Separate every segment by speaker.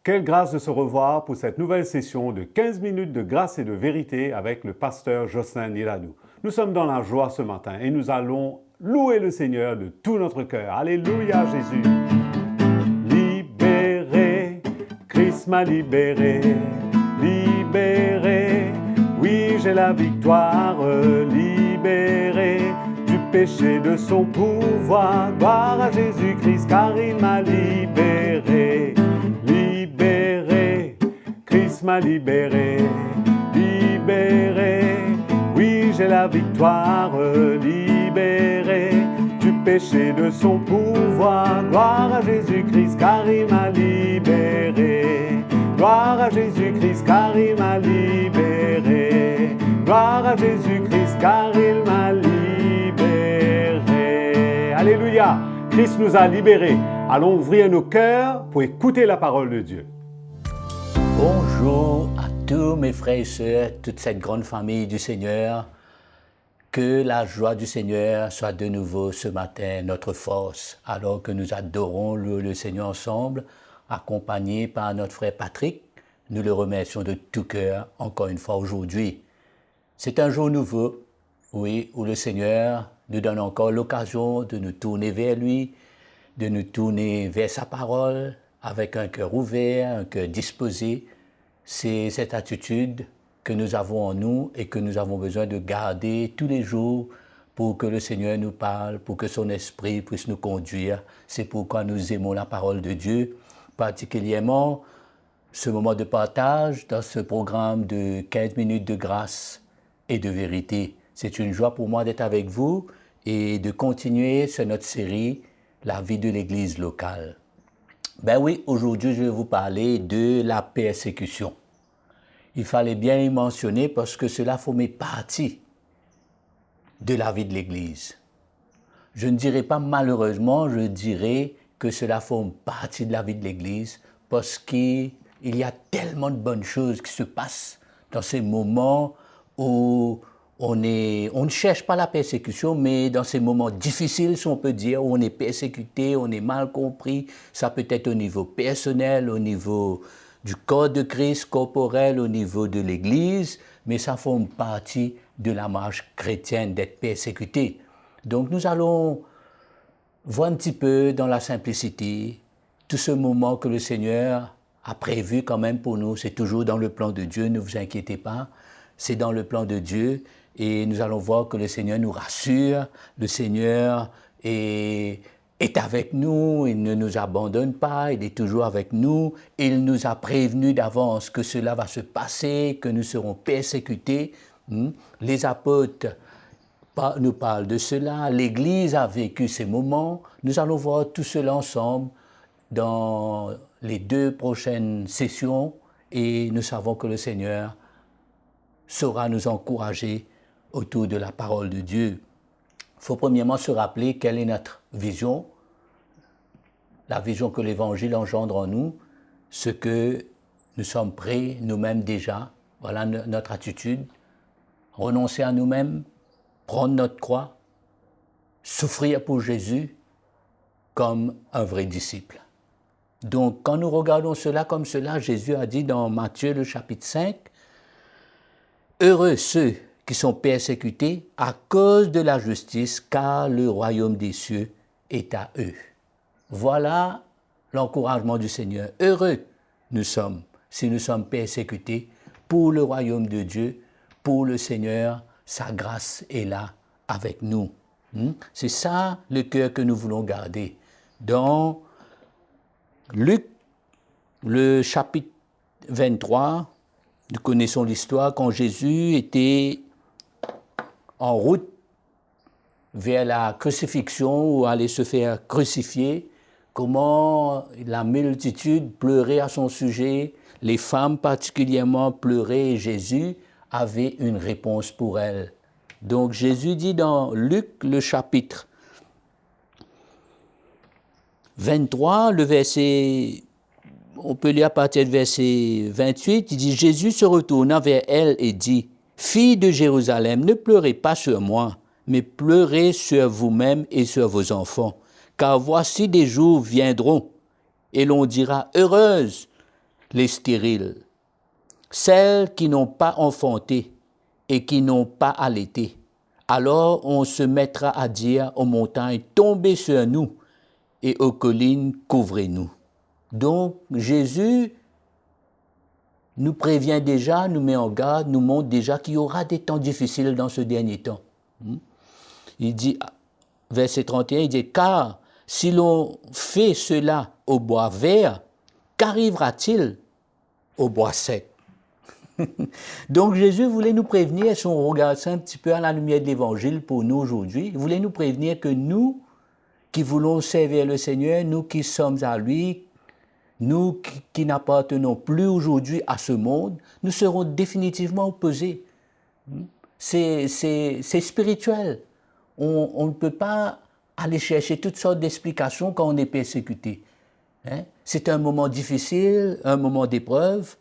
Speaker 1: Quelle grâce de se revoir pour cette nouvelle session de 15 minutes de grâce et de vérité avec le pasteur Jocelyn Niladou. Nous sommes dans la joie ce matin et nous allons louer le Seigneur de tout notre cœur. Alléluia Jésus. Libéré, Christ m'a libéré, libéré, oui j'ai la victoire, libéré du péché de son pouvoir. Gloire à Jésus-Christ car il m'a libéré. Christ m'a libéré, libéré, oui j'ai la victoire, libéré du péché de son pouvoir. Gloire à Jésus-Christ car il m'a libéré, gloire à Jésus-Christ car il m'a libéré, gloire à Jésus-Christ car il m'a libéré. Alléluia, Christ nous a libérés. Allons ouvrir nos cœurs pour écouter la parole de Dieu.
Speaker 2: Bonjour à tous mes frères et sœurs, toute cette grande famille du Seigneur. Que la joie du Seigneur soit de nouveau ce matin notre force, alors que nous adorons le Seigneur ensemble, accompagnés par notre frère Patrick. Nous le remercions de tout cœur encore une fois aujourd'hui. C'est un jour nouveau, oui, où le Seigneur nous donne encore l'occasion de nous tourner vers lui, de nous tourner vers sa parole, avec un cœur ouvert, un cœur disposé. C'est cette attitude que nous avons en nous et que nous avons besoin de garder tous les jours pour que le Seigneur nous parle, pour que son esprit puisse nous conduire. C'est pourquoi nous aimons la parole de Dieu, particulièrement ce moment de partage dans ce programme de 15 minutes de grâce et de vérité. C'est une joie pour moi d'être avec vous et de continuer sur notre série « La vie de l'Église locale ». Ben oui, aujourd'hui, je vais vous parler de la persécution. Il fallait bien y mentionner parce que cela forme partie de la vie de l'Église. Je ne dirais pas malheureusement, je dirais que cela forme partie de la vie de l'Église parce qu'il y a tellement de bonnes choses qui se passent dans ces moments où on ne cherche pas la persécution, mais dans ces moments difficiles, si on peut dire, où on est persécuté, on est mal compris, ça peut être au niveau personnel, au niveau du corps de Christ, corporel, au niveau de l'Église, mais ça forme partie de la marche chrétienne d'être persécuté. Donc nous allons voir un petit peu dans la simplicité tout ce moment que le Seigneur a prévu quand même pour nous. C'est toujours dans le plan de Dieu, ne vous inquiétez pas, c'est dans le plan de Dieu. Et nous allons voir que le Seigneur nous rassure, le Seigneur est avec nous, il ne nous abandonne pas, il est toujours avec nous. Il nous a prévenus d'avance que cela va se passer, que nous serons persécutés. Les apôtres nous parlent de cela, l'Église a vécu ces moments. Nous allons voir tout cela ensemble dans les 2 prochaines sessions et nous savons que le Seigneur saura nous encourager autour de la parole de Dieu. Il faut premièrement se rappeler quelle est notre vision, la vision que l'Évangile engendre en nous, ce que nous sommes prêts nous-mêmes déjà, voilà notre attitude, renoncer à nous-mêmes, prendre notre croix, souffrir pour Jésus comme un vrai disciple. Donc quand nous regardons cela comme cela, Jésus a dit dans Matthieu le chapitre 5, « Heureux ceux qui sont persécutés à cause de la justice, car le royaume des cieux est à eux. » Voilà l'encouragement du Seigneur. Heureux nous sommes si nous sommes persécutés pour le royaume de Dieu, pour le Seigneur, sa grâce est là avec nous. C'est ça le cœur que nous voulons garder. Dans Luc, le chapitre 23, nous connaissons l'histoire quand Jésus était en route vers la crucifixion ou allait se faire crucifier, comment la multitude pleurait à son sujet, les femmes particulièrement pleuraient et Jésus avait une réponse pour elles. Donc Jésus dit dans Luc le chapitre 23, le verset, on peut lire à partir du verset 28, il dit « Jésus se retourna vers elle et dit « Fille de Jérusalem, ne pleurez pas sur moi, mais pleurez sur vous-même et sur vos enfants, car voici des jours viendront, et l'on dira « Heureuse les stériles, celles qui n'ont pas enfanté et qui n'ont pas allaité. Alors on se mettra à dire aux montagnes, tombez sur nous, et aux collines, couvrez-nous. Donc Jésus nous prévient déjà, nous met en garde, nous montre déjà qu'il y aura des temps difficiles dans ce dernier temps. Il dit, verset 31, il dit, car si l'on fait cela au bois vert, qu'arrivera-t-il au bois sec? Donc Jésus voulait nous prévenir, si on regarde ça un petit peu à la lumière de l'Évangile pour nous aujourd'hui, il voulait nous prévenir que nous qui voulons servir le Seigneur, nous qui sommes à lui, nous qui n'appartenons plus aujourd'hui à ce monde, nous serons définitivement opposés. C'est spirituel. On ne peut pas aller chercher toutes sortes d'explications quand on est persécuté. C'est un moment difficile, un moment d'épreuve.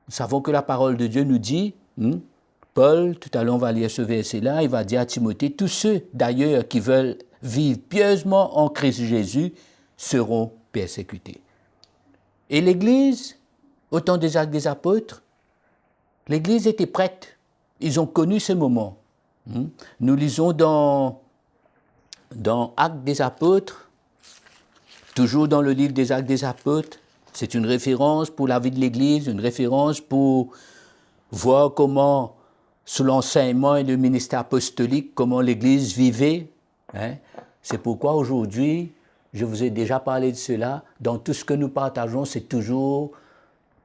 Speaker 2: Nous savons que la parole de Dieu nous dit, Paul, tout à l'heure on va lire ce verset-là, il va dire à Timothée, tous ceux d'ailleurs qui veulent vivre pieusement en Christ Jésus seront persécutés. Et l'Église, au temps des Actes des Apôtres, l'Église était prête. Ils ont connu ce moment. Nous lisons dans Actes des Apôtres, toujours dans le livre des Actes des Apôtres, c'est une référence pour la vie de l'Église, une référence pour voir comment, sous l'enseignement et le ministère apostolique, comment l'Église vivait. C'est pourquoi aujourd'hui, je vous ai déjà parlé de cela, dans tout ce que nous partageons, c'est toujours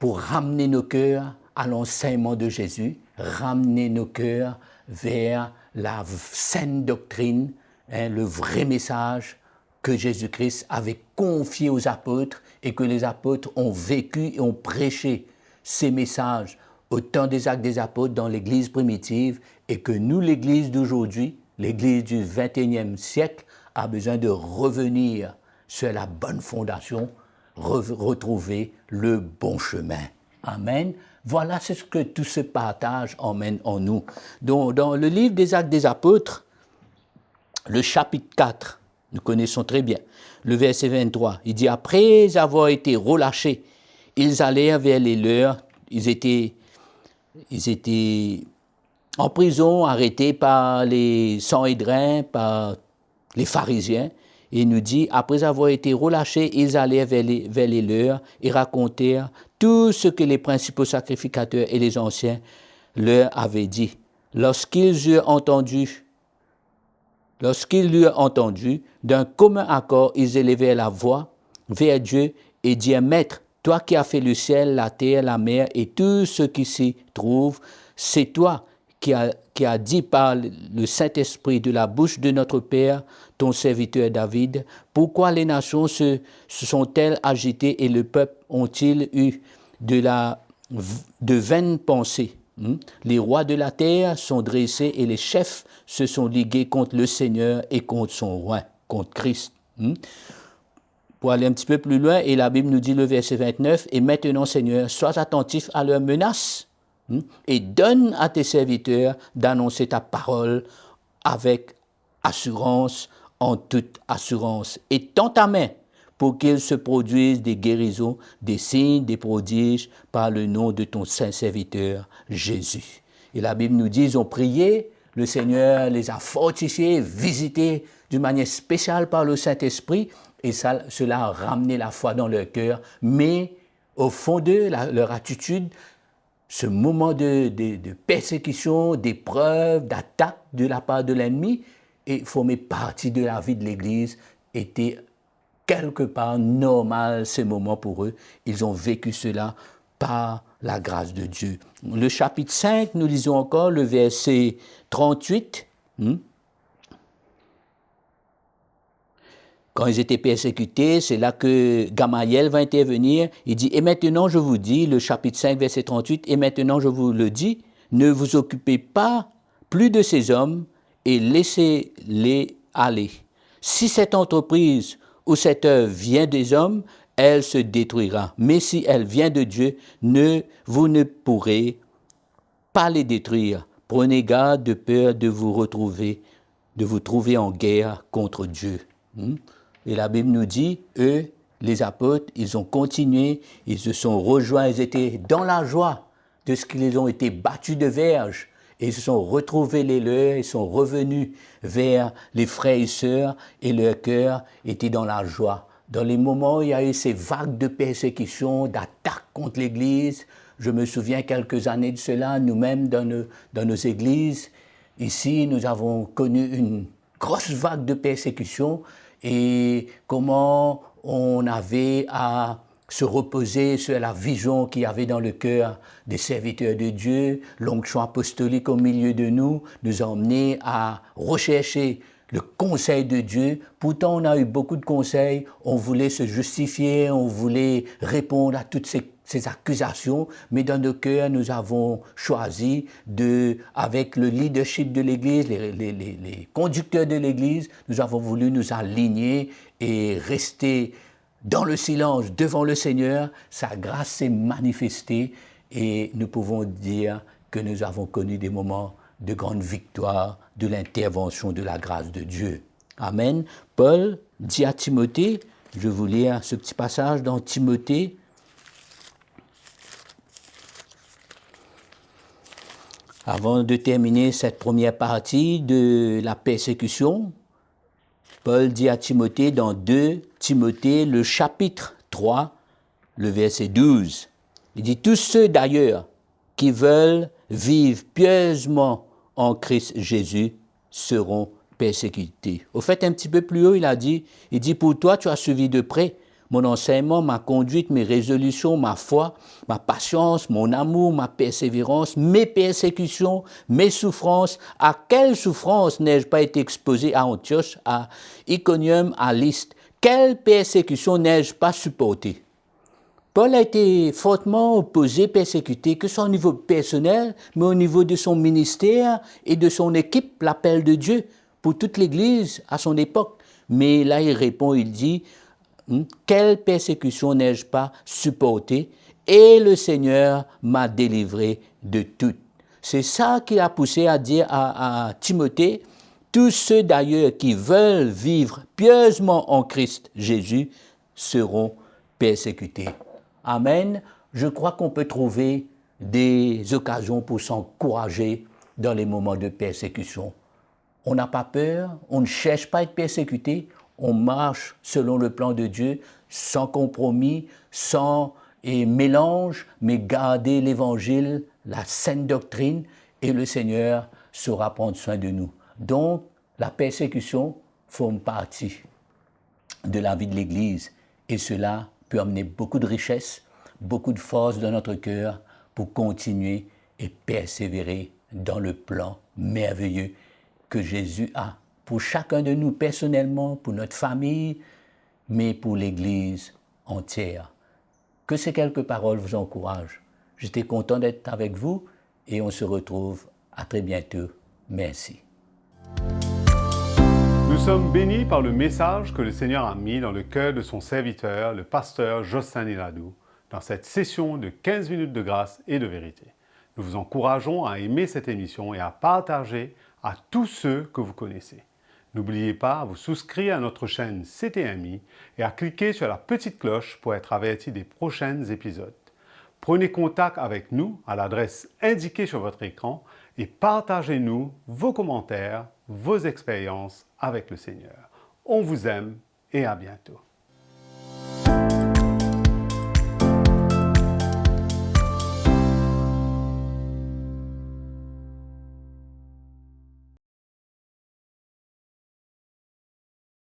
Speaker 2: pour ramener nos cœurs à l'enseignement de Jésus, ramener nos cœurs vers la saine doctrine, le vrai message que Jésus-Christ avait confié aux apôtres et que les apôtres ont vécu et ont prêché ces messages au temps des Actes des Apôtres dans l'Église primitive et que nous, l'Église d'aujourd'hui, l'Église du XXIe siècle, a besoin de revenir sur la bonne fondation, retrouver le bon chemin. Amen. Voilà ce que tout ce partage emmène en nous. Donc, dans le livre des Actes des Apôtres, le chapitre 4, nous connaissons très bien, le verset 23, il dit « Après avoir été relâchés, ils allèrent vers les leurs, ils étaient en prison, arrêtés par les Sanhédrins, par les pharisiens, et il nous dit, après avoir été relâchés, ils allèrent vers les leurs et racontèrent tout ce que les principaux sacrificateurs et les anciens leur avaient dit. Lorsqu'ils eurent entendu, d'un commun accord, ils élevèrent la voix vers Dieu et dirent, Maître, toi qui as fait le ciel, la terre, la mer et tout ce qui s'y trouve, c'est toi qui a dit par le Saint-Esprit de la bouche de notre Père, ton serviteur David, pourquoi les nations se sont-elles agitées et le peuple ont-ils eu de vaines pensées? Les rois de la terre sont dressés et les chefs se sont ligués contre le Seigneur et contre son roi, contre Christ. Pour aller un petit peu plus loin, et la Bible nous dit le verset 29, « Et maintenant, Seigneur, sois attentif à leurs menaces et donne à tes serviteurs d'annoncer ta parole avec assurance, en toute assurance. Et tends ta main pour qu'il se produise des guérisons, des signes, des prodiges par le nom de ton saint serviteur Jésus. » Et la Bible nous dit, ils ont prié, le Seigneur les a fortifiés, visités d'une manière spéciale par le Saint-Esprit, et cela a ramené la foi dans leur cœur. Mais au fond d'eux, leur attitude, ce moment de persécution, d'épreuve, d'attaque de la part de l'ennemi, et formait partie de la vie de l'Église, était quelque part normal ces moments pour eux. Ils ont vécu cela par la grâce de Dieu. Le chapitre 5, nous lisons encore le verset 38. Quand ils étaient persécutés, c'est là que Gamaliel va intervenir. Il dit, « Et maintenant je vous dis, le chapitre 5, verset 38, « Et maintenant je vous le dis, ne vous occupez pas plus de ces hommes et laissez-les aller. Si cette entreprise ou cette œuvre vient des hommes, elle se détruira. Mais si elle vient de Dieu, vous ne pourrez pas les détruire. Prenez garde de peur de vous trouver en guerre contre Dieu. » Et la Bible nous dit, eux, les apôtres, ils ont continué, ils se sont rejoints, ils étaient dans la joie de ce qu'ils ont été battus de verge. Et ils se sont retrouvés les leurs, ils sont revenus vers les frères et sœurs et leur cœur était dans la joie. Dans les moments où il y a eu ces vagues de persécution, d'attaques contre l'Église, je me souviens quelques années de cela, nous-mêmes dans nos églises, ici nous avons connu une grosse vague de persécution et comment on avait à se reposer sur la vision qu'il y avait dans le cœur des serviteurs de Dieu. L'onction apostolique au milieu de nous nous a emmenés à rechercher le conseil de Dieu. Pourtant, on a eu beaucoup de conseils, on voulait se justifier, on voulait répondre à toutes ces accusations, mais dans nos cœurs, nous avons choisi avec le leadership de l'Église, les conducteurs de l'Église, nous avons voulu nous aligner et rester dans le silence devant le Seigneur. Sa grâce s'est manifestée et nous pouvons dire que nous avons connu des moments de grande victoire de l'intervention de la grâce de Dieu. Amen. Paul dit à Timothée, je vais vous lire ce petit passage dans Timothée. Avant de terminer cette première partie de la persécution, Paul dit à Timothée dans 2 Timothée, le chapitre 3, le verset 12. Il dit, tous ceux d'ailleurs qui veulent vivre pieusement en Christ Jésus seront persécutés. Au fait, un petit peu plus haut, il dit, pour toi, tu as suivi de près mon enseignement, ma conduite, mes résolutions, ma foi, ma patience, mon amour, ma persévérance, mes persécutions, mes souffrances. À quelle souffrance n'ai-je pas été exposé à Antioche, à Iconium, à Lystre? Quelle persécution n'ai-je pas supportée? Paul a été fortement opposé, persécuté, que ce soit au niveau personnel, mais au niveau de son ministère et de son équipe, l'appel de Dieu, pour toute l'Église à son époque. Mais là, il répond, il dit, quelle persécution n'ai-je pas supportée? Et le Seigneur m'a délivré de toutes. C'est ça qui a poussé à dire à Timothée, tous ceux d'ailleurs qui veulent vivre pieusement en Christ Jésus seront persécutés. Amen. Je crois qu'on peut trouver des occasions pour s'encourager dans les moments de persécution. On n'a pas peur, on ne cherche pas à être persécuté, on marche selon le plan de Dieu, sans compromis, sans mélange, mais garder l'Évangile, la saine doctrine, et le Seigneur saura prendre soin de nous. Donc, la persécution forme partie de la vie de l'Église, et cela peut amener beaucoup de richesse, beaucoup de force dans notre cœur pour continuer et persévérer dans le plan merveilleux que Jésus a pour chacun de nous personnellement, pour notre famille, mais pour l'Église entière. Que ces quelques paroles vous encouragent. J'étais content d'être avec vous et on se retrouve à très bientôt. Merci.
Speaker 1: Nous sommes bénis par le message que le Seigneur a mis dans le cœur de son serviteur, le pasteur Jocelyn Néladou, dans cette session de 15 minutes de grâce et de vérité. Nous vous encourageons à aimer cette émission et à partager à tous ceux que vous connaissez. N'oubliez pas à vous souscrire à notre chaîne CTMI et à cliquer sur la petite cloche pour être averti des prochains épisodes. Prenez contact avec nous à l'adresse indiquée sur votre écran et partagez-nous vos commentaires, vos expériences avec le Seigneur. On vous aime et à bientôt.